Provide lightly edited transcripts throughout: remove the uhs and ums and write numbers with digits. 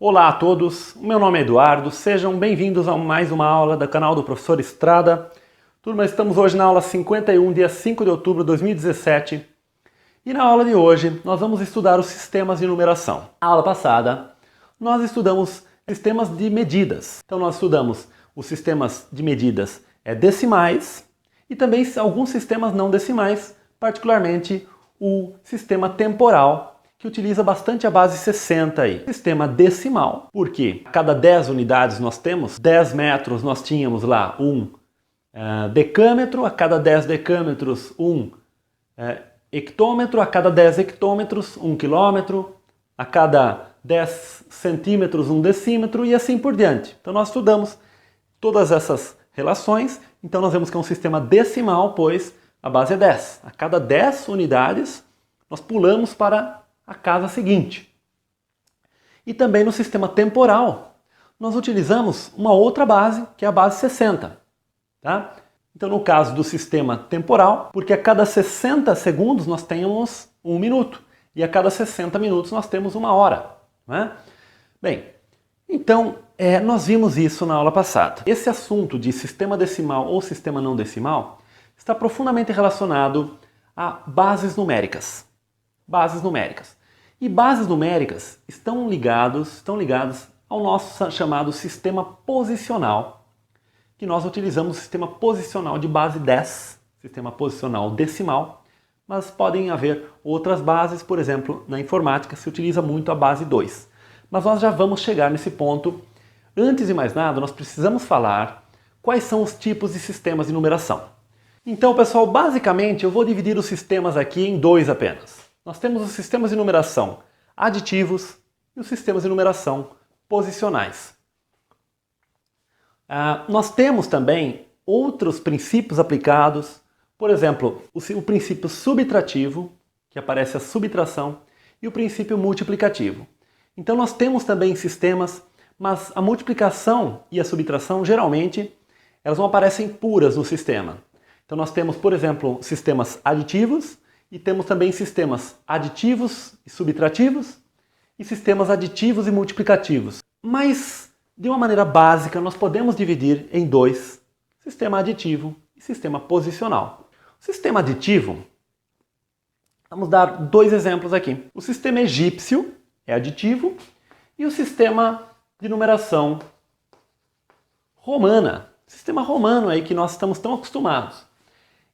Olá a todos, o meu nome é Eduardo, sejam bem-vindos a mais uma aula do canal do Professor Estrada. Turma, estamos hoje na aula 51, dia 5 de outubro de 2017. E na aula de hoje nós vamos estudar os sistemas de numeração. Na aula passada nós estudamos sistemas de medidas. Então nós estudamos os sistemas de medidas decimais e também alguns sistemas não decimais, particularmente o sistema temporal, que utiliza bastante a base 60 aí. Sistema decimal, porque a cada 10 unidades nós temos, 10 metros nós tínhamos lá um decâmetro, a cada 10 decâmetros um hectômetro, a cada 10 hectômetros um quilômetro, a cada 10 centímetros um decímetro e assim por diante. Então nós estudamos todas essas relações, então nós vemos que é um sistema decimal, pois a base é 10. A cada 10 unidades nós pulamos para a casa seguinte. E também no sistema temporal, nós utilizamos uma outra base, que é a base 60. Tá? Então, no caso do sistema temporal, porque a cada 60 segundos nós temos 1 minuto, e a cada 60 minutos nós temos 1 hora. Né? Bem, então, nós vimos isso na aula passada. Esse assunto de sistema decimal ou sistema não decimal está profundamente relacionado a bases numéricas. Bases numéricas. E bases numéricas estão ligadas ao nosso chamado sistema posicional, que nós utilizamos o sistema posicional de base 10, sistema posicional decimal, mas podem haver outras bases, por exemplo, na informática se utiliza muito a base 2. Mas nós já vamos chegar nesse ponto. Antes de mais nada, nós precisamos falar quais são os tipos de sistemas de numeração. Então, pessoal, basicamente eu vou dividir os sistemas aqui em dois apenas. Nós temos os sistemas de numeração aditivos e os sistemas de numeração posicionais. Nós temos também outros princípios aplicados, por exemplo, o princípio subtrativo, que aparece a subtração, e o princípio multiplicativo. Então nós temos também sistemas, mas a multiplicação e a subtração geralmente elas não aparecem puras no sistema. Então nós temos, por exemplo, sistemas aditivos, e temos também sistemas aditivos e subtrativos e sistemas aditivos e multiplicativos. Mas, de uma maneira básica, nós podemos dividir em dois, sistema aditivo e sistema posicional. O sistema aditivo, vamos dar dois exemplos aqui. O sistema egípcio é aditivo e o sistema de numeração romana, sistema romano aí que nós estamos tão acostumados.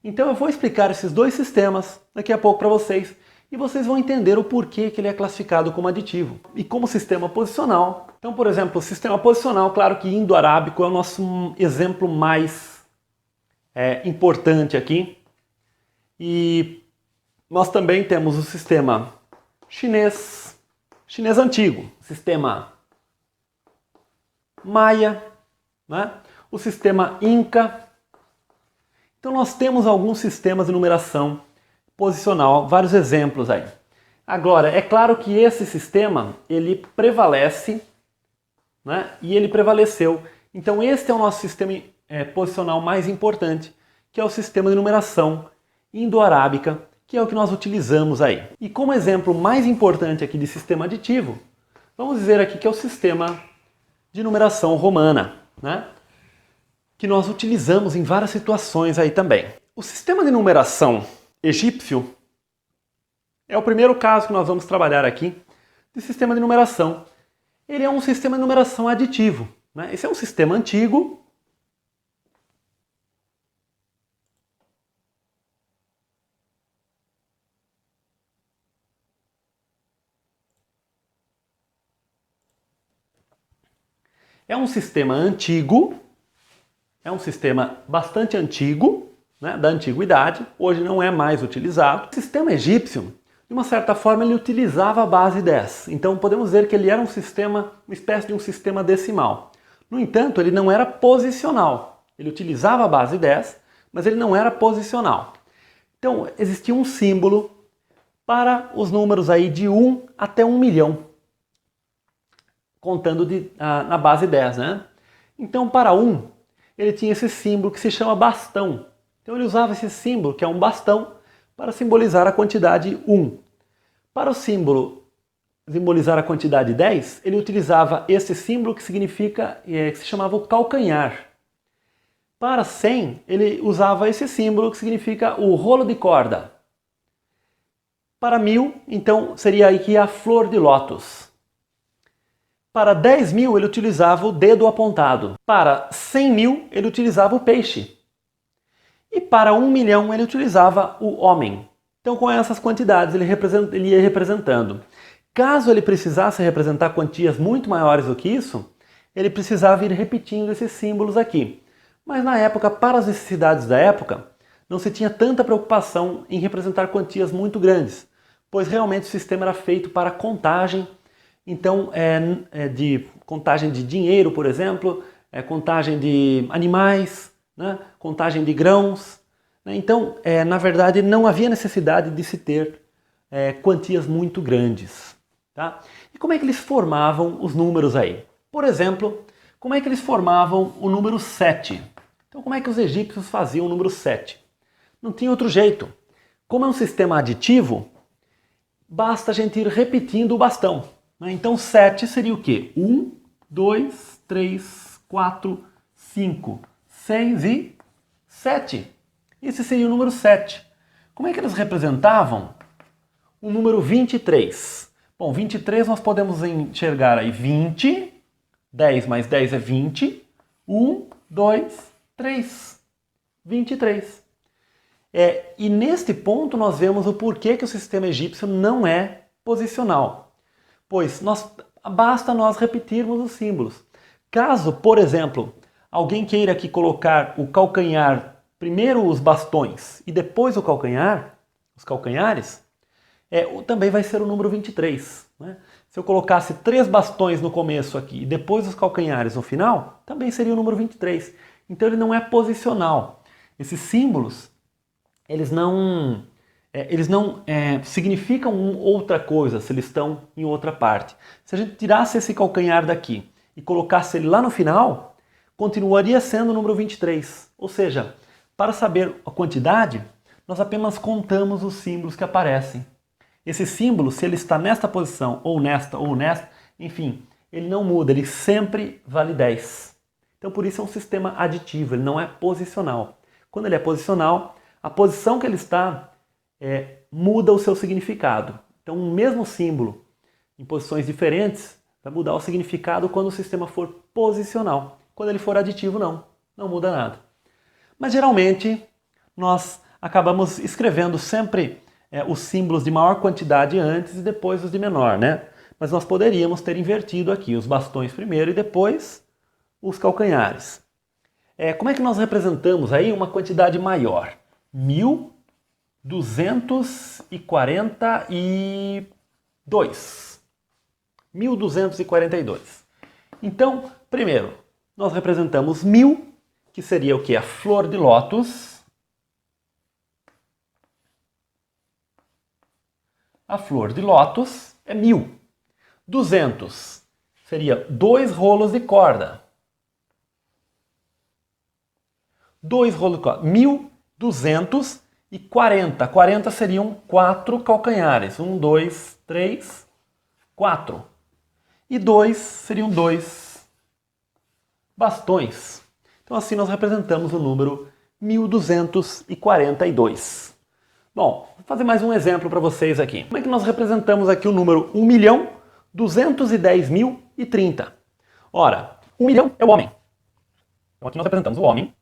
Então eu vou explicar esses dois sistemas daqui a pouco para vocês e vocês vão entender o porquê que ele é classificado como aditivo. E como sistema posicional, então por exemplo, o sistema posicional, claro que indo-arábico é o nosso exemplo mais importante aqui. E nós também temos o sistema chinês antigo, o sistema maia, né? O sistema inca. Então nós temos alguns sistemas de numeração posicional, vários exemplos aí. Agora, é claro que esse sistema, ele prevalece, né? E ele prevaleceu. Então este é o nosso sistema posicional mais importante, que é o sistema de numeração indo-arábica, que é o que nós utilizamos aí. E como exemplo mais importante aqui de sistema aditivo, vamos dizer aqui que é o sistema de numeração romana, né? Que nós utilizamos em várias situações aí também. O sistema de numeração egípcio é o primeiro caso que nós vamos trabalhar aqui de sistema de numeração. Ele é um sistema de numeração aditivo, né? Esse é um sistema antigo. É um sistema antigo. É um sistema bastante antigo, né, da antiguidade, hoje não é mais utilizado. O sistema egípcio, de uma certa forma, ele utilizava a base 10. Então podemos dizer que ele era um sistema, uma espécie de um sistema decimal. No entanto, ele não era posicional. Ele utilizava a base 10, mas ele não era posicional. Então existia um símbolo para os números aí de 1 até 1 milhão, contando na base 10, né? Então para 1, ele tinha esse símbolo que se chama bastão. Então ele usava esse símbolo, que é um bastão, para simbolizar a quantidade 1. Para o símbolo simbolizar a quantidade 10, ele utilizava esse símbolo que significa, que se chamava o calcanhar. Para 100, ele usava esse símbolo que significa o rolo de corda. Para 1000, então, seria aqui a flor de lótus. Para 10.000, ele utilizava o dedo apontado. Para 100.000, ele utilizava o peixe. E para 1.000.000, ele utilizava o homem. Então, com essas quantidades, ele ia representando. Caso ele precisasse representar quantias muito maiores do que isso, ele precisava ir repetindo esses símbolos aqui. Mas na época, para as necessidades da época, não se tinha tanta preocupação em representar quantias muito grandes, pois realmente o sistema era feito para contagem, então de contagem de dinheiro, por exemplo, contagem de animais, né, contagem de grãos. Né, então, na verdade, não havia necessidade de se ter quantias muito grandes. Tá? E como é que eles formavam os números aí? Por exemplo, como é que eles formavam o número 7? Então, como é que os egípcios faziam o número 7? Não tinha outro jeito. Como é um sistema aditivo, basta a gente ir repetindo o bastão. Né? Então, 7 seria o quê? 1, 2, 3, 4, 5, 6 e 7. Esse seria o número 7. Como é que eles representavam o número 23? Bom, 23 nós podemos enxergar aí 20, 10 mais 10 é 20, 1, 2, 3, 23. E neste ponto nós vemos o porquê que o sistema egípcio não é posicional. Pois basta nós repetirmos os símbolos. Caso, por exemplo, alguém queira aqui colocar o calcanhar, primeiro os bastões e depois o calcanhar, os calcanhares, também vai ser o número 23. Né? Se eu colocasse 3 bastões no começo aqui e depois os calcanhares no final, também seria o número 23. Então ele não é posicional. Esses símbolos, eles não significam outra coisa se eles estão em outra parte. Se a gente tirasse esse calcanhar daqui e colocasse ele lá no final, continuaria sendo o número 23. Ou seja, para saber a quantidade, nós apenas contamos os símbolos que aparecem. Esse símbolo, se ele está nesta posição, ou nesta, enfim, ele não muda, ele sempre vale 10. Então por isso é um sistema aditivo, ele não é posicional. Quando ele é posicional, a posição que ele está muda o seu significado. Então o mesmo símbolo em posições diferentes vai mudar o significado quando o sistema for posicional. Quando ele for aditivo, não muda nada. Mas geralmente nós acabamos escrevendo sempre os símbolos de maior quantidade antes e depois os de menor, né? Mas nós poderíamos ter invertido aqui os bastões primeiro e depois os calcanhares. Como é que nós representamos aí uma quantidade maior? 1242. 1242. Então, primeiro, nós representamos 1000, que seria o que? A flor de lótus. A flor de lótus é 1000. 200 seria 2 rolos de corda. 2 rolos de corda. 1240. 40 seriam 4 calcanhares. 1, 2, 3, 4. E 2 seriam 2 bastões. Então assim nós representamos o número 1242. Bom, vou fazer mais um exemplo para vocês aqui. Como é que nós representamos aqui o número 1.210.030? Ora, 1 milhão é o homem. Então aqui nós representamos o homem.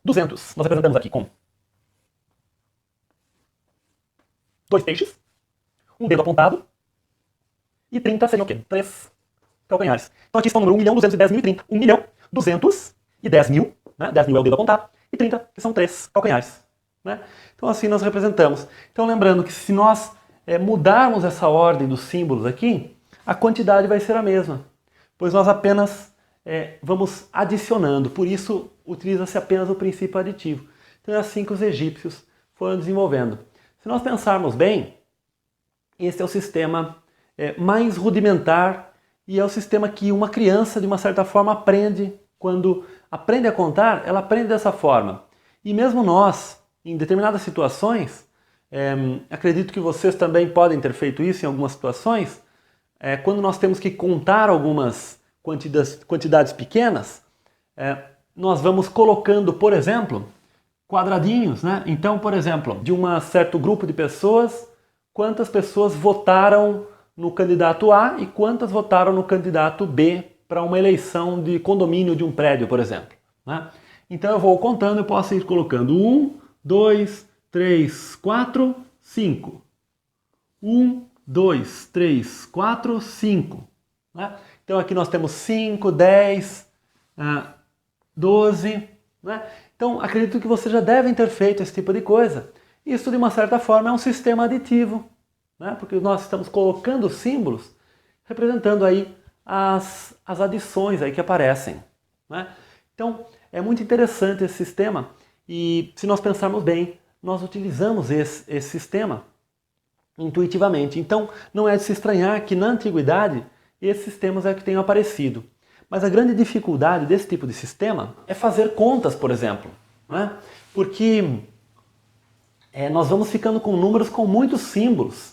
Nós representamos aqui com 2 peixes, um dedo apontado, e 30 seriam o quê? 3 calcanhares. Então aqui está o número 1.210.030. 1.210.000, né? 10.000 é o dedo apontado, e 30, que são 3 calcanhares. Né? Então assim nós representamos. Então lembrando que se nós mudarmos essa ordem dos símbolos aqui, a quantidade vai ser a mesma, pois nós apenas vamos adicionando, por isso utiliza-se apenas o princípio aditivo. Então é assim que os egípcios foram desenvolvendo. Se nós pensarmos bem, esse é o sistema mais rudimentar e é o sistema que uma criança, de uma certa forma, aprende quando aprende a contar, ela aprende dessa forma. E mesmo nós, em determinadas situações, acredito que vocês também podem ter feito isso em algumas situações, quando nós temos que contar algumas quantidades pequenas, nós vamos colocando, por exemplo, quadradinhos, né? Então, por exemplo, de um certo grupo de pessoas, quantas pessoas votaram no candidato A e quantas votaram no candidato B para uma eleição de condomínio de um prédio, por exemplo, né? Então eu vou contando, eu posso ir colocando 1, 2, 3, 4, 5. 1, 2, 3, 4, 5. Né? Então aqui nós temos 5, 10, 12. Né? Então acredito que vocês já devem ter feito esse tipo de coisa. Isso de uma certa forma é um sistema aditivo, né? Porque nós estamos colocando símbolos representando aí as adições aí que aparecem. Né? Então é muito interessante esse sistema e se nós pensarmos bem, nós utilizamos esse sistema intuitivamente. Então não é de se estranhar que na antiguidade esses sistemas é que tenham aparecido. Mas a grande dificuldade desse tipo de sistema é fazer contas, por exemplo. Né? Porque nós vamos ficando com números com muitos símbolos.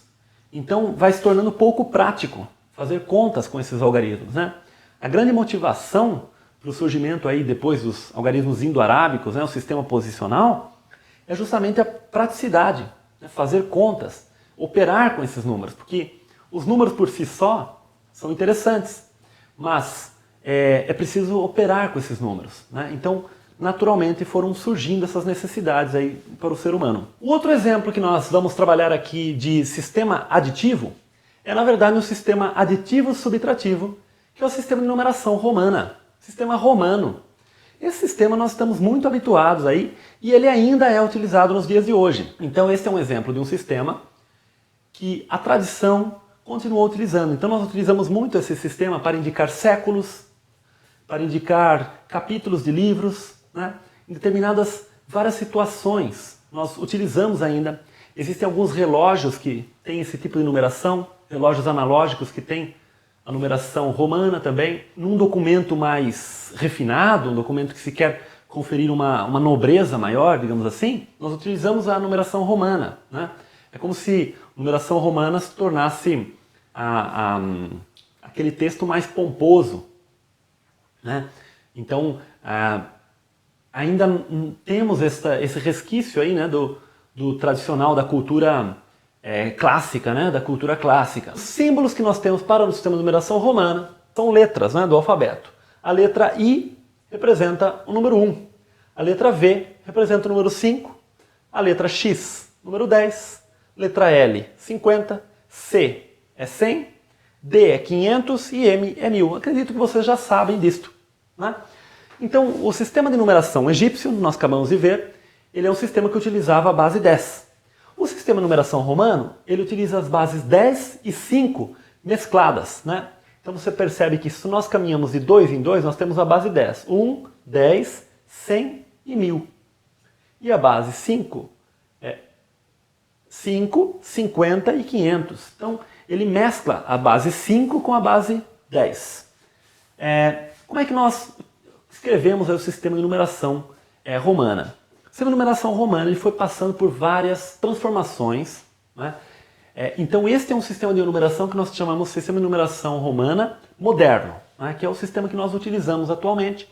Então vai se tornando pouco prático fazer contas com esses algarismos. Né? A grande motivação para o surgimento aí depois dos algarismos indo-arábicos, né, o sistema posicional, é justamente a praticidade, né, fazer contas, operar com esses números, porque os números por si só são interessantes, mas é preciso operar com esses números. Né? Então, naturalmente foram surgindo essas necessidades aí para o ser humano. O outro exemplo que nós vamos trabalhar aqui de sistema aditivo é, na verdade, um sistema aditivo subtrativo, que é o sistema de numeração romana. Sistema romano. Esse sistema nós estamos muito habituados aí e ele ainda é utilizado nos dias de hoje. Então esse é um exemplo de um sistema que a tradição continuou utilizando. Então nós utilizamos muito esse sistema para indicar séculos, para indicar capítulos de livros, né? Em determinadas várias situações nós utilizamos ainda. Existem alguns relógios que têm esse tipo de numeração, relógios analógicos que têm a numeração romana também. Num documento mais refinado, um documento que se quer conferir uma nobreza maior, digamos assim, nós utilizamos a numeração romana. Né? É como se a numeração romana se tornasse aquele texto mais pomposo. Né? Então, ainda temos esse resquício aí, né, do tradicional, da cultura clássica, né, da cultura clássica. Os símbolos que nós temos para o sistema de numeração romana são letras, né, do alfabeto. A letra I representa o número 1, a letra V representa o número 5, a letra X, número 10, letra L, 50, C é 100, D é 500 e M é 1000. Acredito que vocês já sabem disto. Né? Então, o sistema de numeração egípcio, nós acabamos de ver, ele é um sistema que utilizava a base 10. O sistema de numeração romano, ele utiliza as bases 10 e 5 mescladas, né? Então você percebe que se nós caminhamos de 2 em 2, nós temos a base 10. 1, 10, 100 e 1000. E a base 5 é 5, 50 e 500. Então ele mescla a base 5 com a base 10. Como é que nós escrevemos o sistema de numeração romana? O sistema de numeração romana ele foi passando por várias transformações. Né? Então este é um sistema de numeração que nós chamamos de sistema de numeração romana moderno, né? Que é o sistema que nós utilizamos atualmente,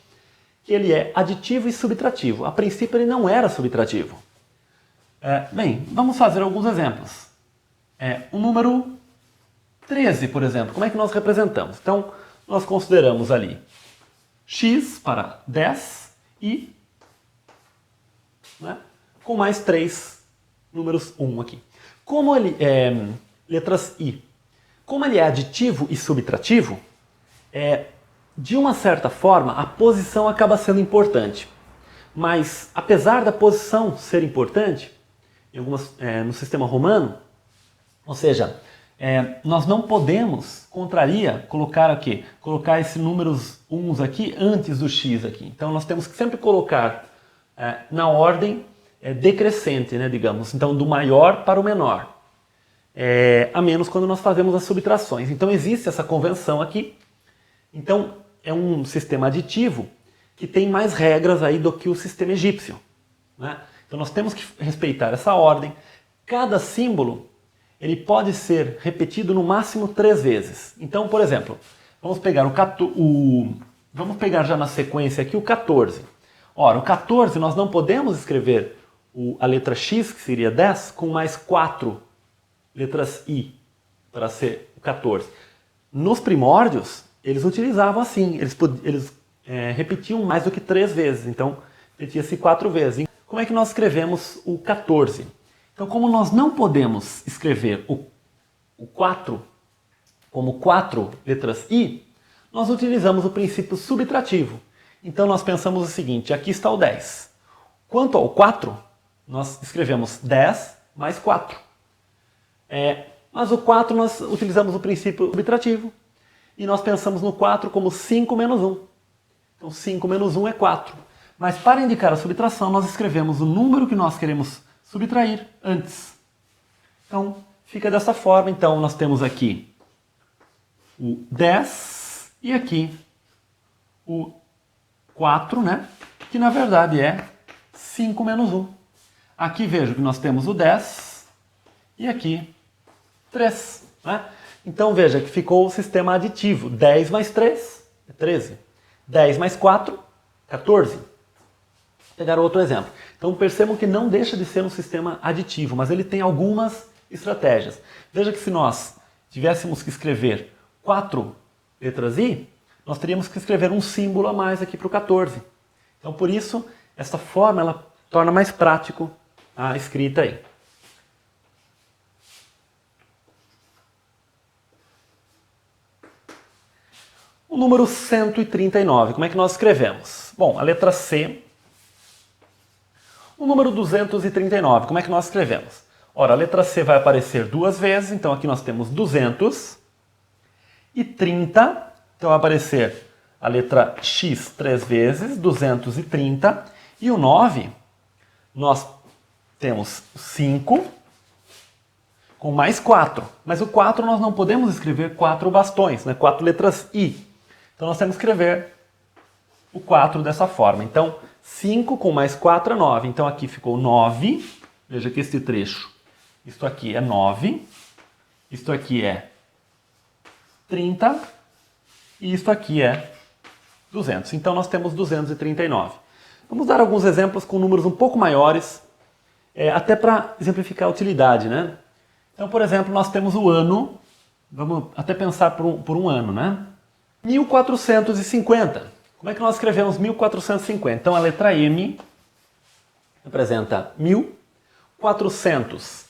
que ele é aditivo e subtrativo. A princípio ele não era subtrativo. Bem, vamos fazer alguns exemplos. O número 13, por exemplo, como é que nós representamos? Então nós consideramos ali x para 10 e com mais 3 números 1 aqui. Como ele letras I. Como ele é aditivo e subtrativo, de uma certa forma a posição acaba sendo importante. Mas apesar da posição ser importante, no sistema romano, ou seja, nós não podemos, colocar esses números 1 aqui antes do x aqui. Então nós temos que sempre colocar na ordem decrescente, né, digamos, então do maior para o menor, a menos quando nós fazemos as subtrações. Então existe essa convenção aqui. Então é um sistema aditivo que tem mais regras aí do que o sistema egípcio, né? Então nós temos que respeitar essa ordem. Cada símbolo ele pode ser repetido no máximo 3 vezes. Então, por exemplo, vamos pegar vamos pegar já na sequência aqui o 14. Ora, o 14 nós não podemos escrever a letra X, que seria 10, com mais 4 letras I, para ser o 14. Nos primórdios, eles utilizavam assim, eles repetiam mais do que 3 vezes, então repetia-se 4 vezes. Como é que nós escrevemos o 14? Então, como nós não podemos escrever o 4 como 4 letras I, nós utilizamos o princípio subtrativo. Então, nós pensamos o seguinte, aqui está o 10. Quanto ao 4, nós escrevemos 10 mais 4. Mas o 4 nós utilizamos o princípio subtrativo e nós pensamos no 4 como 5 menos 1. Então 5 menos 1 é 4. Mas para indicar a subtração nós escrevemos o número que nós queremos subtrair antes. Então fica dessa forma. Então nós temos aqui o 10 e aqui o 4, né? Que na verdade é 5 menos 1. Aqui vejo que nós temos o 10 e aqui 3, né? Então veja que ficou o sistema aditivo. 10 mais 3 é 13. 10 mais 4, 14. Vou pegar outro exemplo. Então percebam que não deixa de ser um sistema aditivo, mas ele tem algumas estratégias. Veja que se nós tivéssemos que escrever 4 letras I, nós teríamos que escrever um símbolo a mais aqui para o 14. Então por isso, essa forma ela torna mais prático a escrita aí. O número 139, como é que nós escrevemos? Bom, a letra C. O número 239, como é que nós escrevemos? Ora, a letra C vai aparecer 2 vezes, então aqui nós temos 200. E 30, então vai aparecer a letra X 3 vezes, 230. E o 9, nós temos 5 com mais 4. Mas o 4 nós não podemos escrever 4 bastões, né? 4 letras I. Então nós temos que escrever o 4 dessa forma. Então 5 com mais 4 é 9. Então aqui ficou 9. Veja que este trecho, isto aqui é 9. Isto aqui é 30. E isto aqui é 200. Então nós temos 239. Vamos dar alguns exemplos com números um pouco maiores, até para exemplificar a utilidade, né? Então, por exemplo, nós temos o ano, vamos até pensar por um ano, né? 1450. Como é que nós escrevemos 1450? Então, a letra M representa 1000. 400.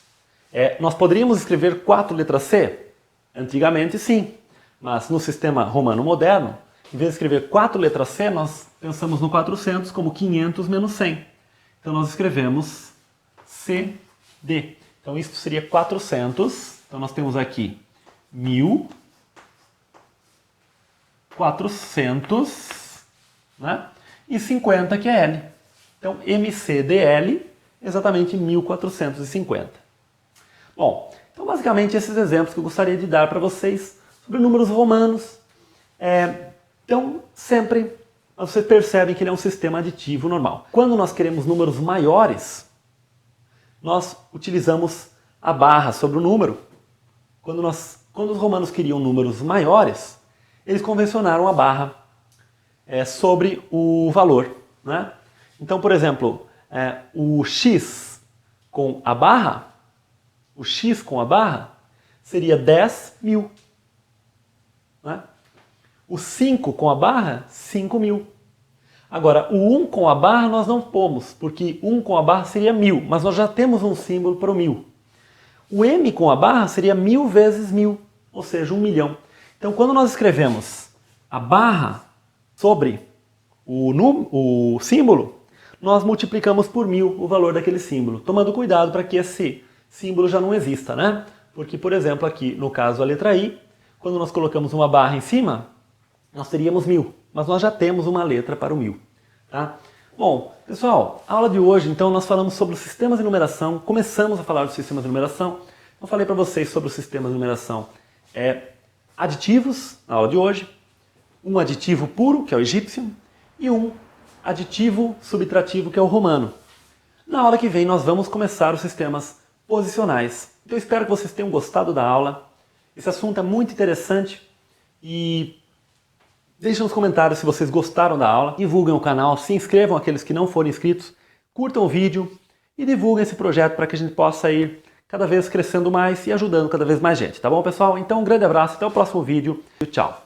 Nós poderíamos escrever 4 letras C? Antigamente, sim. Mas no sistema romano moderno, em vez de escrever 4 letras C, nós pensamos no 400 como 500 menos 100. Então, nós escrevemos CD. Então, isso seria 400. Então, nós temos aqui 1400, né? E 50, que é L. Então, MCDL, exatamente 1450. Bom, então, basicamente, esses exemplos que eu gostaria de dar para vocês sobre números romanos. Então, sempre vocês percebem que ele é um sistema aditivo normal. Quando nós queremos números maiores, nós utilizamos a barra sobre o número. Quando os romanos queriam números maiores, eles convencionaram a barra sobre o valor, né? Então, por exemplo, o x com a barra seria 10.000. Né? O 5 com a barra, 5.000. Agora, o 1 com a barra nós não pomos, porque 1 com a barra seria 1000, mas nós já temos um símbolo para o 1000. O M com a barra seria 1000 vezes 1000, ou seja, 1 milhão. Então, quando nós escrevemos a barra sobre o símbolo, nós multiplicamos por 1000 o valor daquele símbolo, tomando cuidado para que esse símbolo já não exista, né? Porque, por exemplo, aqui no caso a letra I, quando nós colocamos uma barra em cima, nós teríamos 1000, mas nós já temos uma letra para o 1000. Tá? Bom, pessoal, a aula de hoje, então, nós falamos sobre os sistemas de numeração, começamos a falar dos sistemas de numeração. Eu falei para vocês sobre os sistemas de numeração aditivos, na aula de hoje, um aditivo puro, que é o egípcio, e um aditivo subtrativo, que é o romano. Na aula que vem nós vamos começar os sistemas posicionais. Então eu espero que vocês tenham gostado da aula. Esse assunto é muito interessante e deixem nos comentários se vocês gostaram da aula. Divulguem o canal, se inscrevam aqueles que não forem inscritos, curtam o vídeo e divulguem esse projeto para que a gente possa ir cada vez crescendo mais e ajudando cada vez mais gente. Tá bom, pessoal? Então um grande abraço, até o próximo vídeo e tchau!